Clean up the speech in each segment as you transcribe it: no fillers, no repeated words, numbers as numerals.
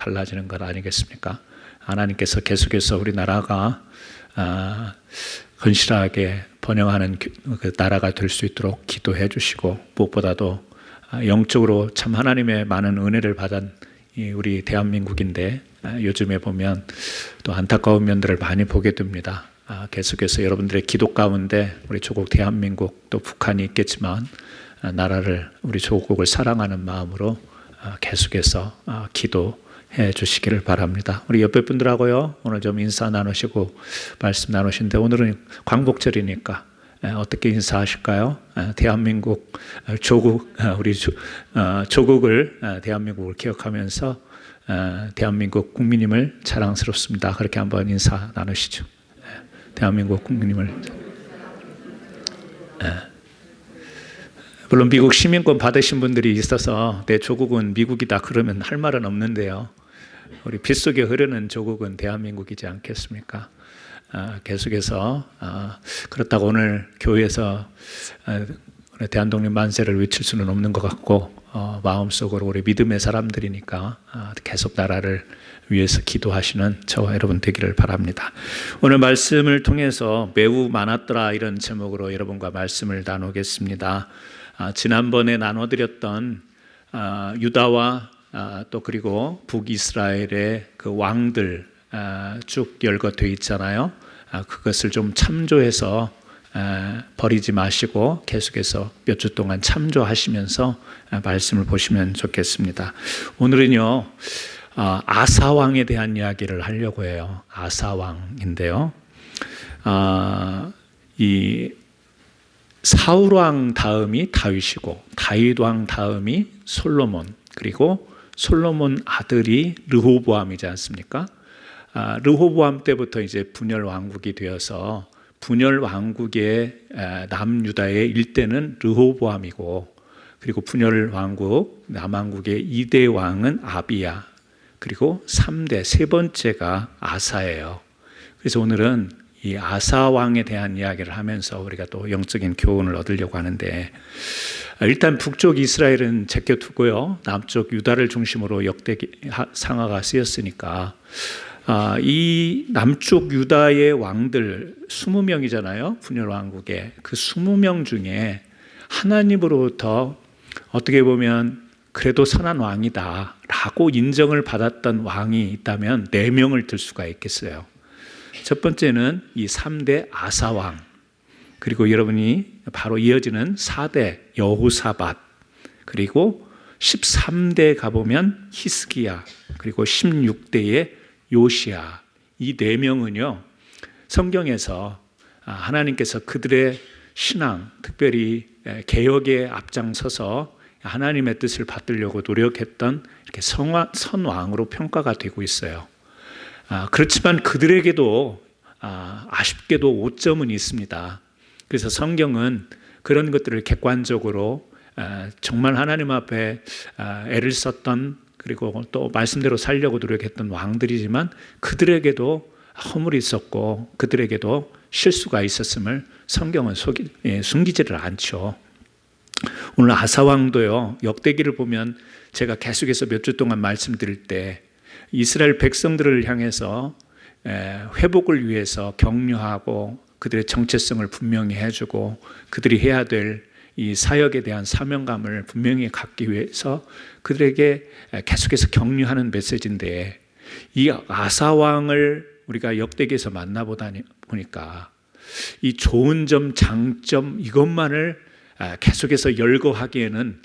달라지는 것 아니겠습니까? 하나님께서 계속해서 우리나라가 건실하게 번영하는 그 나라가 될 수 있도록 기도해 주시고, 무엇보다도 영적으로 참 하나님의 많은 은혜를 받은 우리 대한민국인데, 요즘에 보면 또 안타까운 면들을 많이 보게 됩니다. 계속해서 여러분들의 기도 가운데 우리 조국 대한민국, 또 북한이 있겠지만 나라를, 우리 조국을 사랑하는 마음으로 계속해서 기도해 주시기를 바랍니다. 우리 옆에 분들하고요, 오늘 좀 인사 나누시고 말씀 나누신데, 오늘은 광복절이니까 어떻게 인사하실까요? 대한민국 조국, 우리 조국을, 대한민국을 기억하면서 대한민국 국민임을 자랑스럽습니다. 그렇게 한번 인사 나누시죠. 대한민국 국민임을. 물론 미국 시민권 받으신 분들이 있어서 내 조국은 미국이다 그러면 할 말은 없는데요, 우리 빗속에 흐르는 조국은 대한민국이지 않겠습니까? 계속해서 그렇다고 오늘 교회에서 대한독립 만세를 외칠 수는 없는 것 같고, 마음속으로 우리 믿음의 사람들이니까 계속 나라를 위해서 기도하시는 저와 여러분 되기를 바랍니다. 오늘 말씀을 통해서 매우 많았더라, 이런 제목으로 여러분과 말씀을 나누겠습니다. 지난번에 나눠드렸던 유다와 또 그리고 북이스라엘의 그 왕들 쭉 열거되어 있잖아요. 그것을 좀 참조해서 버리지 마시고 계속해서 몇 주 동안 참조하시면서 말씀을 보시면 좋겠습니다. 오늘은요, 아사왕에 대한 이야기를 하려고 해요. 아사왕인데요, 이 사울왕 다음이 다윗이고, 다윗왕 다음이 솔로몬, 그리고 솔로몬 아들이 르호보암이지 않습니까? 르호보암 때부터 이제 분열 왕국이 되어서, 분열 왕국의 남유다의 일대는 르호보암이고, 그리고 분열 왕국 남왕국의 2대 왕은 아비야, 그리고 3대 세 번째가 아사예요. 그래서 오늘은 이 아사 왕에 대한 이야기를 하면서 우리가 또 영적인 교훈을 얻으려고 하는데, 일단 북쪽 이스라엘은 제껴두고요, 남쪽 유다를 중심으로 역대 상하가 쓰였으니까 이 남쪽 유다의 왕들 20명이잖아요. 분열 왕국에 그 20명 중에 하나님으로부터 어떻게 보면 그래도 선한 왕이다 라고 인정을 받았던 왕이 있다면 4명을 들 수가 있겠어요. 첫 번째는 이 3대 아사왕, 그리고 여러분이 바로 이어지는 4대 여호사밧, 그리고 13대 가보면 히스기야, 그리고 16대의 요시야. 이 4명은요, 성경에서 하나님께서 그들의 신앙, 특별히 개혁에 앞장서서 하나님의 뜻을 받들려고 노력했던 이렇게 선왕으로 평가가 되고 있어요. 그렇지만 그들에게도 아쉽게도 오점은 있습니다. 그래서 성경은 그런 것들을 객관적으로 정말 하나님 앞에 애를 썼던, 그리고 또 말씀대로 살려고 노력했던 왕들이지만 그들에게도 허물이 있었고 그들에게도 실수가 있었음을 성경은 숨기지를 않죠. 오늘 아사왕도요, 역대기를 보면 제가 계속해서 몇 주 동안 말씀드릴 때 이스라엘 백성들을 향해서 회복을 위해서 격려하고 그들의 정체성을 분명히 해주고 그들이 해야 될 이 사역에 대한 사명감을 분명히 갖기 위해서 그들에게 계속해서 격려하는 메시지인데, 이 아사왕을 우리가 역대기에서 만나보다 보니까 이 좋은 점, 장점 이것만을 계속해서 열거하기에는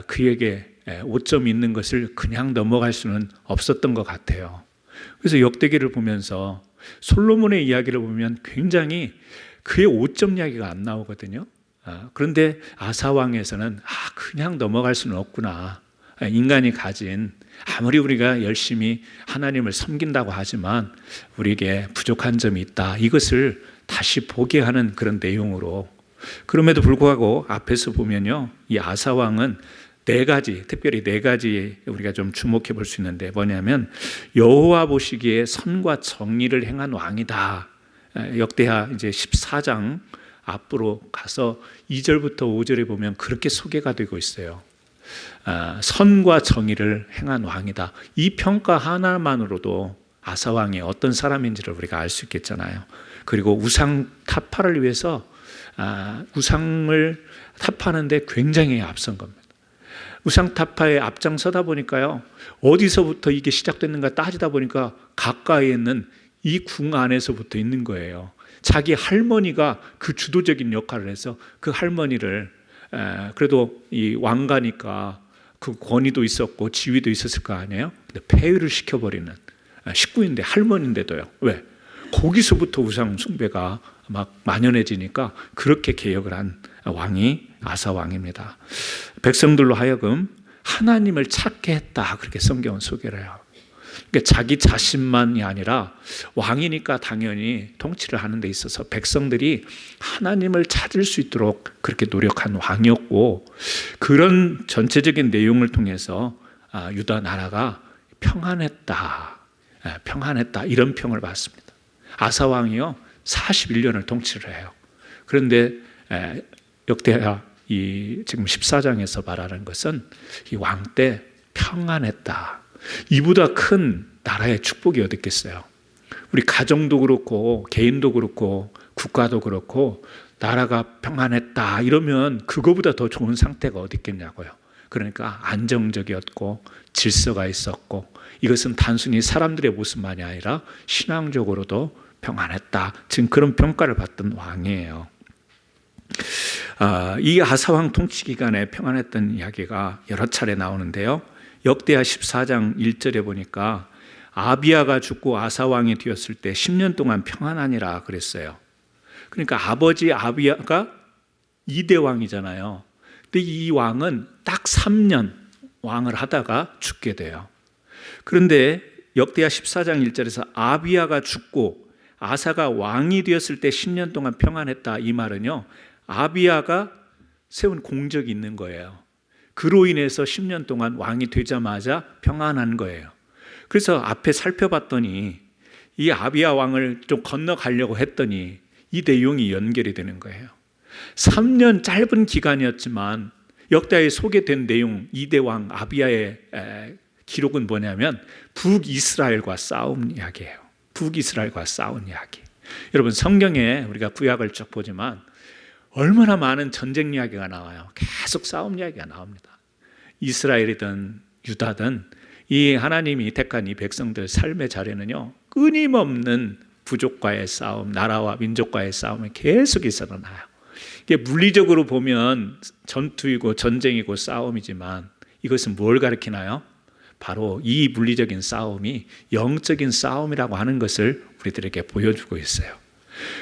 그에게 오점이 있는 것을 그냥 넘어갈 수는 없었던 것 같아요. 그래서 역대기를 보면서 솔로몬의 이야기를 보면 굉장히 그의 오점 이야기가 안 나오거든요. 그런데 아사왕에서는 그냥 넘어갈 수는 없구나. 인간이 가진, 아무리 우리가 열심히 하나님을 섬긴다고 하지만 우리에게 부족한 점이 있다, 이것을 다시 보게 하는 그런 내용으로. 그럼에도 불구하고 앞에서 보면요, 이 아사왕은 4가지, 특별히 4가지 우리가 좀 주목해 볼 수 있는데, 뭐냐면 여호와 보시기에 선과 정의를 행한 왕이다. 역대하 이제 14장 앞으로 가서 2절부터 5절에 보면 그렇게 소개가 되고 있어요. 선과 정의를 행한 왕이다. 이 평가 하나만으로도 아사 왕이 어떤 사람인지를 우리가 알 수 있겠잖아요. 그리고 우상 타파를 위해서 우상을 타파하는데 굉장히 앞선 겁니다. 우상 타파에 앞장서다 보니까요, 어디서부터 이게 시작됐는가 따지다 보니까 가까이에 있는 이 궁 안에서부터 있는 거예요. 자기 할머니가 그 주도적인 역할을 해서 그 할머니를, 그래도 이 왕가니까 그 권위도 있었고 지위도 있었을 거 아니에요. 근데 폐위를 시켜버리는, 식구인데 할머니인데도요. 왜? 거기서부터 우상 숭배가 막 만연해지니까 그렇게 개혁을 한 왕이 아사 왕입니다. 백성들로 하여금 하나님을 찾게 했다, 그렇게 성경은 소개를 해요. 그러니까 자기 자신만이 아니라 왕이니까 당연히 통치를 하는 데 있어서 백성들이 하나님을 찾을 수 있도록 그렇게 노력한 왕이었고, 그런 전체적인 내용을 통해서 유다 나라가 평안했다, 이런 평을 받습니다. 아사 왕이요 41년을 통치를 해요. 그런데 역대하 지금 14장에서 말하는 것은 이 왕 때 평안했다. 이보다 큰 나라의 축복이 어디 있겠어요? 우리 가정도 그렇고 개인도 그렇고 국가도 그렇고 나라가 평안했다 이러면 그거보다 더 좋은 상태가 어디 있겠냐고요. 그러니까 안정적이었고 질서가 있었고, 이것은 단순히 사람들의 모습만이 아니라 신앙적으로도 평안했다, 지금 그런 평가를 받던 왕이에요. 이 아사왕 통치 기간에 평안했던 이야기가 여러 차례 나오는데요, 역대하 14장 1절에 보니까 아비야가 죽고 아사왕이 되었을 때 10년 동안 평안하니라 그랬어요. 그러니까 아버지 아비야가 2대 왕이잖아요. 근데 이 왕은 딱 3년 왕을 하다가 죽게 돼요. 그런데 역대하 14장 1절에서 아비야가 죽고 아사가 왕이 되었을 때 10년 동안 평안했다, 이 말은요, 아비야가 세운 공적이 있는 거예요. 그로 인해서 10년 동안 왕이 되자마자 평안한 거예요. 그래서 앞에 살펴봤더니 이 아비야 왕을 좀 건너가려고 했더니 이 내용이 연결이 되는 거예요. 3년 짧은 기간이었지만 역대하에 소개된 내용, 2대 왕 아비야의 기록은 뭐냐면 북이스라엘과 싸운 이야기예요. 북이스라엘과 싸운 이야기. 여러분, 성경에 우리가 구약을 쭉 보지만 얼마나 많은 전쟁 이야기가 나와요. 계속 싸움 이야기가 나옵니다. 이스라엘이든 유다든 이 하나님이 택한 이 백성들 삶의 자리는요, 끊임없는 부족과의 싸움, 나라와 민족과의 싸움이 계속 일어나요. 이게 물리적으로 보면 전투이고 전쟁이고 싸움이지만 이것은 뭘 가리키나요? 바로 이 물리적인 싸움이 영적인 싸움이라고 하는 것을 우리들에게 보여주고 있어요.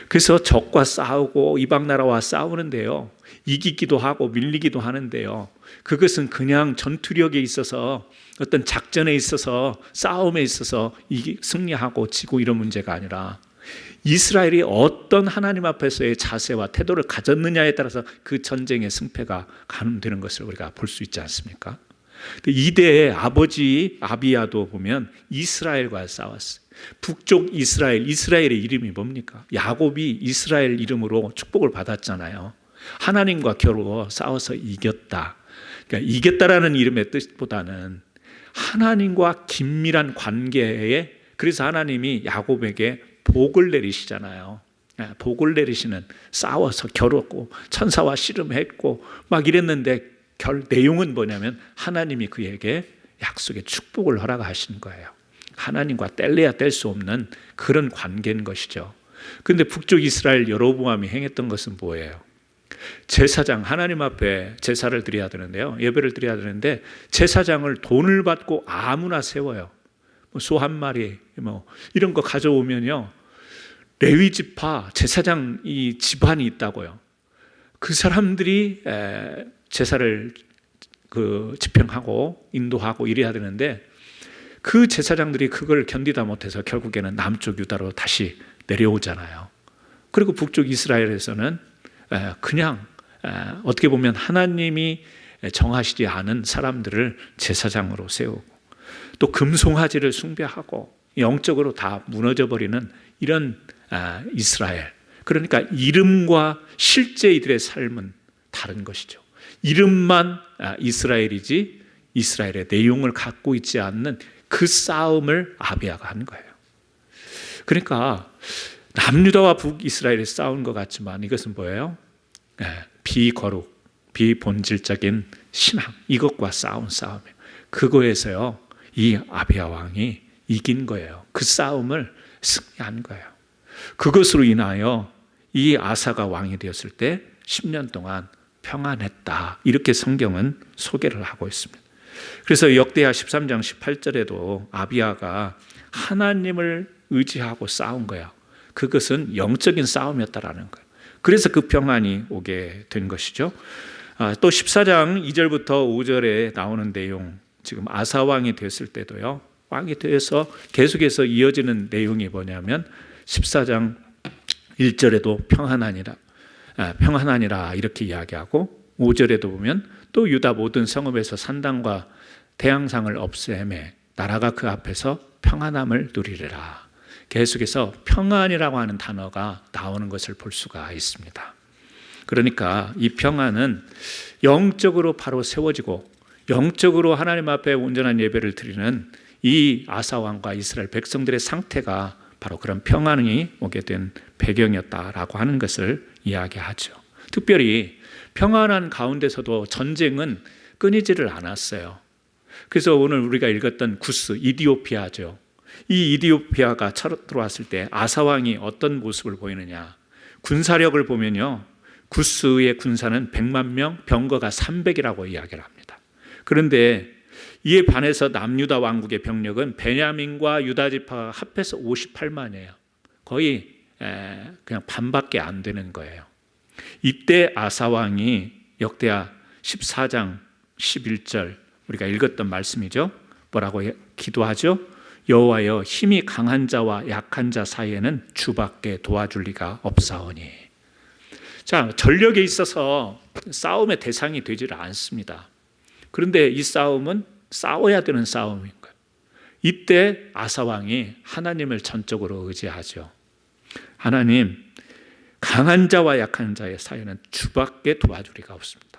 그래서 적과 싸우고 이방 나라와 싸우는데요, 이기기도 하고 밀리기도 하는데요, 그것은 그냥 전투력에 있어서 어떤 작전에 있어서 싸움에 있어서 승리하고 지고 이런 문제가 아니라 이스라엘이 어떤 하나님 앞에서의 자세와 태도를 가졌느냐에 따라서 그 전쟁의 승패가 가늠되는 것을 우리가 볼 수 있지 않습니까? 이대의 아버지 아비야도 보면 이스라엘과 싸웠어요. 북쪽 이스라엘의 이름이 뭡니까? 야곱이 이스라엘 이름으로 축복을 받았잖아요. 하나님과 겨루어 싸워서 이겼다. 그러니까 이겼다라는 이름의 뜻보다는 하나님과 긴밀한 관계에, 그래서 하나님이 야곱에게 복을 내리시잖아요. 복을 내리시는, 싸워서 겨뤘고 천사와 씨름했고 막 이랬는데 내용은 뭐냐면 하나님이 그에게 약속의 축복을 허락하시는 거예요. 하나님과 뗄래야 뗄 수 없는 그런 관계인 것이죠. 그런데 북쪽 이스라엘 여로보암이 행했던 것은 뭐예요? 제사장, 하나님 앞에 제사를 드려야 되는데요, 예배를 드려야 되는데 제사장을 돈을 받고 아무나 세워요. 소 한 마리 이런 거 가져오면요, 레위 지파 제사장 이 집안이 있다고요. 그 사람들이 제사를 집행하고 인도하고 이래야 되는데 그 제사장들이 그걸 견디다 못해서 결국에는 남쪽 유다로 다시 내려오잖아요. 그리고 북쪽 이스라엘에서는 그냥 어떻게 보면 하나님이 정하시지 않은 사람들을 제사장으로 세우고 또 금송아지를 숭배하고 영적으로 다 무너져 버리는 이런 이스라엘. 그러니까 이름과 실제 이들의 삶은 다른 것이죠. 이름만 이스라엘이지 이스라엘의 내용을 갖고 있지 않는 그 싸움을 아비야가 한 거예요. 그러니까 남유다와 북이스라엘이 싸운 것 같지만 이것은 뭐예요? 비거룩, 비본질적인 신앙, 이것과 싸운 싸움이에요. 그거에서요, 이 아비야 왕이 이긴 거예요. 그 싸움을 승리한 거예요. 그것으로 인하여 이 아사가 왕이 되었을 때 10년 동안 평안했다, 이렇게 성경은 소개를 하고 있습니다. 그래서 역대하 13장 18절에도 아비야가 하나님을 의지하고 싸운 거예요. 그것은 영적인 싸움이었다라는 거예요. 그래서 그 평안이 오게 된 것이죠. 또 14장 2절부터 5절에 나오는 내용, 지금 아사 왕이 됐을 때도요, 왕이 되어서 계속해서 이어지는 내용이 뭐냐면 14장 1절에도 평안하니라 이렇게 이야기하고, 5절에도 보면 또 유다 모든 성읍에서 산당과 태양상을 없애매 나라가 그 앞에서 평안함을 누리리라. 계속해서 평안이라고 하는 단어가 나오는 것을 볼 수가 있습니다. 그러니까 이 평안은 영적으로 바로 세워지고 영적으로 하나님 앞에 온전한 예배를 드리는 이 아사 왕과 이스라엘 백성들의 상태가 바로 그런 평안이 오게 된 배경이었다라고 하는 것을 이야기하죠. 특별히 평안한 가운데서도 전쟁은 끊이지를 않았어요. 그래서 오늘 우리가 읽었던 구스, 이디오피아죠. 이 이디오피아가 들어왔을 때 아사 왕이 어떤 모습을 보이느냐, 군사력을 보면요, 구스의 군사는 100만 명, 병거가 300이라고 이야기를 합니다. 그런데 이에 반해서 남유다 왕국의 병력은 베냐민과 유다 지파가 합해서 58만이에요. 거의 그냥 반밖에 안 되는 거예요. 이때 아사 왕이 역대하 14장 11절 우리가 읽었던 말씀이죠. 뭐라고 기도하죠? 여호와여, 힘이 강한 자와 약한 자 사이에는 주밖에 도와줄 리가 없사오니. 자, 전력에 있어서 싸움의 대상이 되질 않습니다. 그런데 이 싸움은 싸워야 되는 싸움인 거예요. 이때 아사 왕이 하나님을 전적으로 의지하죠. 하나님, 강한 자와 약한 자의 사이에는 주밖에 도와줄 리가 없습니다.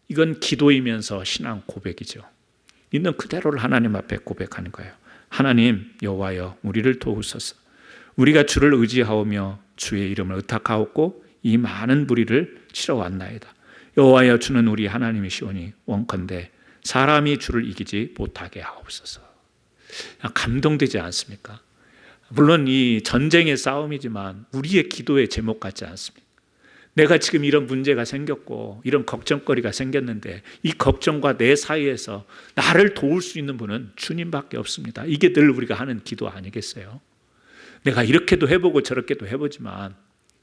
이건 기도이면서 신앙 고백이죠. 있는 그대로를 하나님 앞에 고백하는 거예요. 하나님, 여호와여, 우리를 도우소서. 우리가 주를 의지하오며 주의 이름을 의탁하옵고 이 많은 무리를 치러왔나이다. 여호와여, 주는 우리 하나님이시오니 원컨대 사람이 주를 이기지 못하게 하옵소서. 감동되지 않습니까? 물론 이 전쟁의 싸움이지만 우리의 기도의 제목 같지 않습니까? 내가 지금 이런 문제가 생겼고 이런 걱정거리가 생겼는데 이 걱정과 내 사이에서 나를 도울 수 있는 분은 주님밖에 없습니다. 이게 늘 우리가 하는 기도 아니겠어요? 내가 이렇게도 해보고 저렇게도 해보지만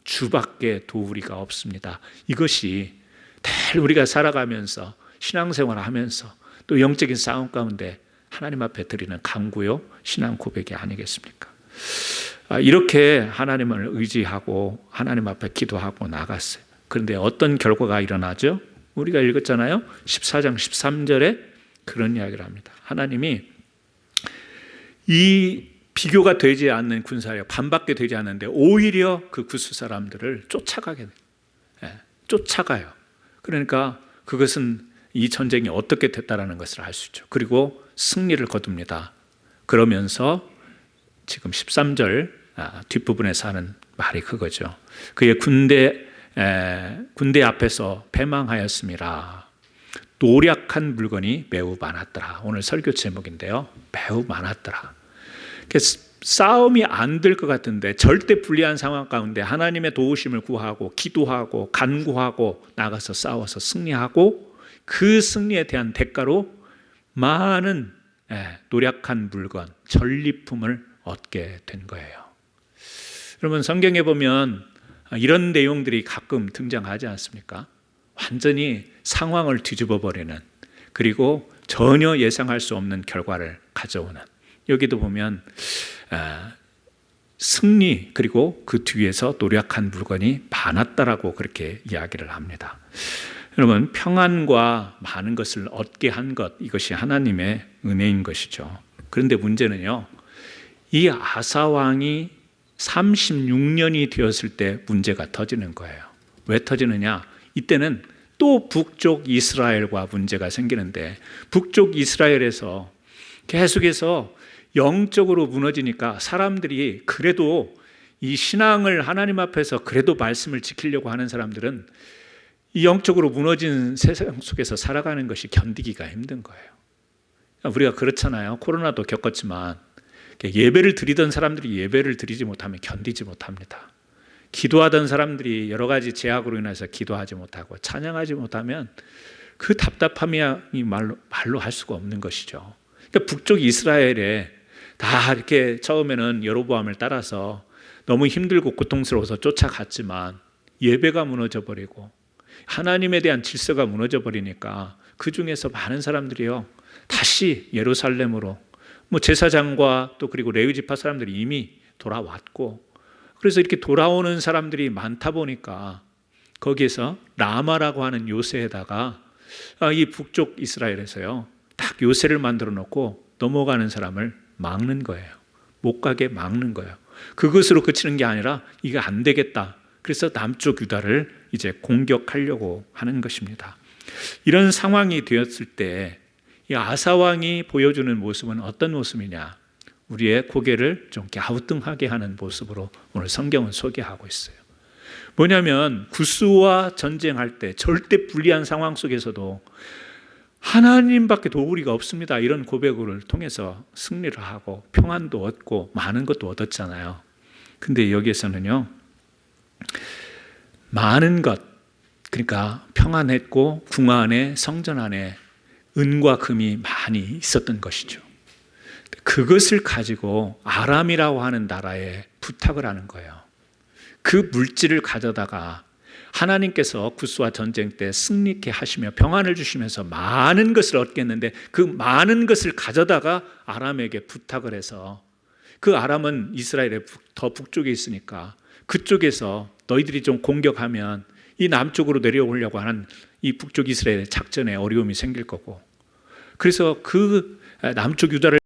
주밖에 도울 리가 없습니다. 이것이 늘 우리가 살아가면서 신앙생활을 하면서 또 영적인 싸움 가운데 하나님 앞에 드리는 간구요, 신앙 고백이 아니겠습니까? 이렇게 하나님을 의지하고 하나님 앞에 기도하고 나갔어요. 그런데 어떤 결과가 일어나죠? 우리가 읽었잖아요. 14장 13절에 그런 이야기를 합니다. 하나님이 이 비교가 되지 않는 군사력, 반밖에 되지 않는데 오히려 그 구스 사람들을 쫓아가게 돼요. 쫓아가요. 그러니까 그것은 이 전쟁이 어떻게 됐다라는 것을 알 수 있죠. 그리고 승리를 거둡니다. 그러면서 지금 13절 뒷부분에서 하는 말이 그거죠. 그의 군대 앞에서 패망하였음이라. 노략한 물건이 매우 많았더라. 오늘 설교 제목인데요. 매우 많았더라. 싸움이 안 될 것 같은데 절대 불리한 상황 가운데 하나님의 도우심을 구하고 기도하고 간구하고 나가서 싸워서 승리하고 그 승리에 대한 대가로 많은 노략한 물건, 전리품을 얻게 된 거예요. 여러분, 성경에 보면 이런 내용들이 가끔 등장하지 않습니까? 완전히 상황을 뒤집어 버리는, 그리고 전혀 예상할 수 없는 결과를 가져오는. 여기도 보면 승리, 그리고 그 뒤에서 노력한 물건이 많았다라고 그렇게 이야기를 합니다. 여러분, 평안과 많은 것을 얻게 한 것, 이것이 하나님의 은혜인 것이죠. 그런데 문제는요, 이 아사 왕이 36년이 되었을 때 문제가 터지는 거예요. 왜 터지느냐? 이때는 또 북쪽 이스라엘과 문제가 생기는데, 북쪽 이스라엘에서 계속해서 영적으로 무너지니까 사람들이 그래도 이 신앙을 하나님 앞에서 그래도 말씀을 지키려고 하는 사람들은 이 영적으로 무너진 세상 속에서 살아가는 것이 견디기가 힘든 거예요. 우리가 그렇잖아요. 코로나도 겪었지만 예배를 드리던 사람들이 예배를 드리지 못하면 견디지 못합니다. 기도하던 사람들이 여러 가지 제약으로 인해서 기도하지 못하고 찬양하지 못하면 그 답답함이 말로 할 수가 없는 것이죠. 그러니까 북쪽 이스라엘에 다 이렇게 처음에는 여로보암을 따라서 너무 힘들고 고통스러워서 쫓아갔지만 예배가 무너져 버리고 하나님에 대한 질서가 무너져 버리니까 그 중에서 많은 사람들이요 다시 예루살렘으로 제사장과 또 그리고 레위 지파 사람들이 이미 돌아왔고, 그래서 이렇게 돌아오는 사람들이 많다 보니까 거기에서 라마라고 하는 요새에다가 이 북쪽 이스라엘에서요 딱 요새를 만들어 놓고 넘어가는 사람을 막는 거예요. 못 가게 막는 거예요. 그것으로 그치는 게 아니라 이게 안 되겠다. 그래서 남쪽 유다를 이제 공격하려고 하는 것입니다. 이런 상황이 되었을 때 이 아사 왕이 보여주는 모습은 어떤 모습이냐? 우리의 고개를 좀 갸우뚱하게 하는 모습으로 오늘 성경은 소개하고 있어요. 뭐냐면 구스와 전쟁할 때 절대 불리한 상황 속에서도 하나님밖에 도우리가 없습니다. 이런 고백을 통해서 승리를 하고 평안도 얻고 많은 것도 얻었잖아요. 근데 여기에서는요 많은 것, 그러니까 평안했고 궁 안에 성전 안에 은과 금이 많이 있었던 것이죠. 그것을 가지고 아람이라고 하는 나라에 부탁을 하는 거예요. 그 물질을 가져다가 하나님께서 구스와 전쟁 때 승리케 하시며 평안을 주시면서 많은 것을 얻겠는데 그 많은 것을 가져다가 아람에게 부탁을 해서, 그 아람은 이스라엘의 더 북쪽에 있으니까 그쪽에서 너희들이 좀 공격하면 이 남쪽으로 내려오려고 하는 이 북쪽 이스라엘의 작전에 어려움이 생길 거고, 그래서 그 남쪽 유다를